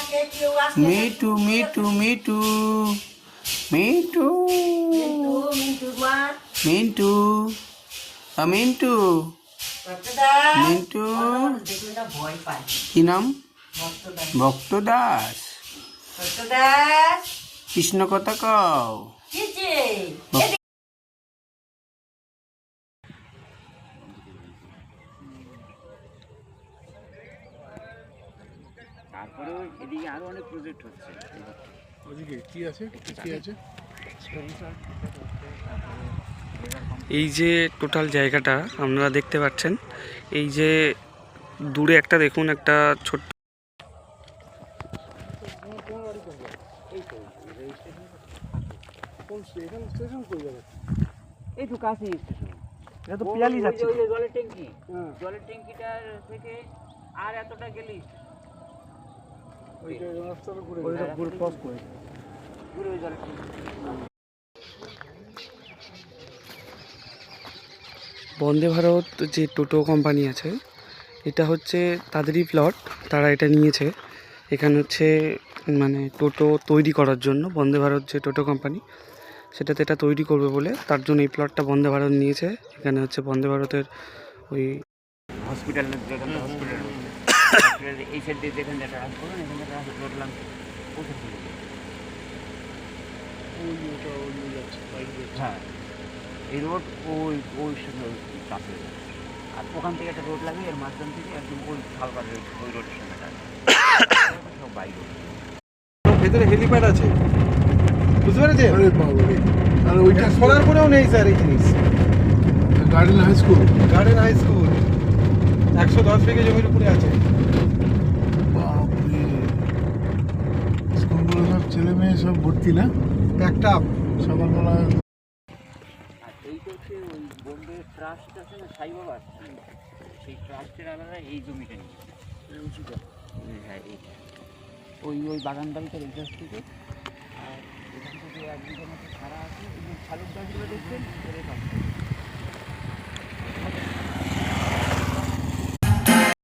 Me too Mitu Mitu Mitu Mintu Mintu Mintu কি নাম? ভক্ত দাস। কৃষ্ণ কথা কও। তারপরে এদিকে আরো অনেক প্রজেক্ট হচ্ছে। ওদিকে কি আছে? কি আছে? এই যে টোটাল জায়গাটা আপনারা দেখতে পাচ্ছেন, এই যে দূরে একটা দেখুন একটা ছোট্ট এই তো কাছেই স্টেশন। এটা তো পিয়ালি যাচ্ছে। ওই যে জলের ট্যাঙ্কি, জলের ট্যাঙ্কিটার থেকে আর এতটা গেলেই ওইটা রাস্তাটা ঘুরে ক্রস করে ঘুরে ওই জলের ট্যাঙ্কি। বন্দে ভারত যে টোটো কোম্পানি আছে, এটা হচ্ছে তাদেরই প্লট, তারা এটা নিয়েছে। এখানে হচ্ছে মানে টোটো তৈরি করার জন্য বন্দে ভারত যে টোটো কোম্পানি, সেটাতে এটা তৈরি করবে বলে তার জন্য এই প্লটটা বন্দে ভারত নিয়েছে। এখানে হচ্ছে বন্দে ভারতের ওই হসপিটালের যেখানে হসপিটাল এই সাইড দিয়ে যেখানে একটা রাস্তা করবেন, এখানে একটা রোড লাগবে ওখান থেকে। হ্যাঁ, এই রোড ওই ওই কাছে, আর ওখান থেকে একটা রোড লাগবে, এর মাঝখান থেকে একদম ওই খালপাড় ওই রোডের সঙ্গে সব বাইক রোড। ভেতরে হেলিপ্যাড আছে, বুঝতে পেরেছেন? আর ওইটা সোনারপুরেও নেই স্যার এই জিনিস। Garden High School, Garden High School 110 বিঘে জমির উপরে আছে। বাপরে, স্কুলগুলো সব ছেলে মেয়ে সব ভর্তি না? একটা সকালবেলা আর এইটা হচ্ছে ওই বোম্বে ট্রাস্ট আছে না, সাইবাবার, সেই ট্রাস্টের আলাদা এই জমিটা নিয়ে উঁচুটা। হ্যাঁ, এইটা ওই ওই বাগান বাড়িটার এই গাছ থেকে, আর এখান থেকে 1 বিঘা মতো সারা আছে। এই যে শালুক গাছগুলো দেখছেন, এর পাশে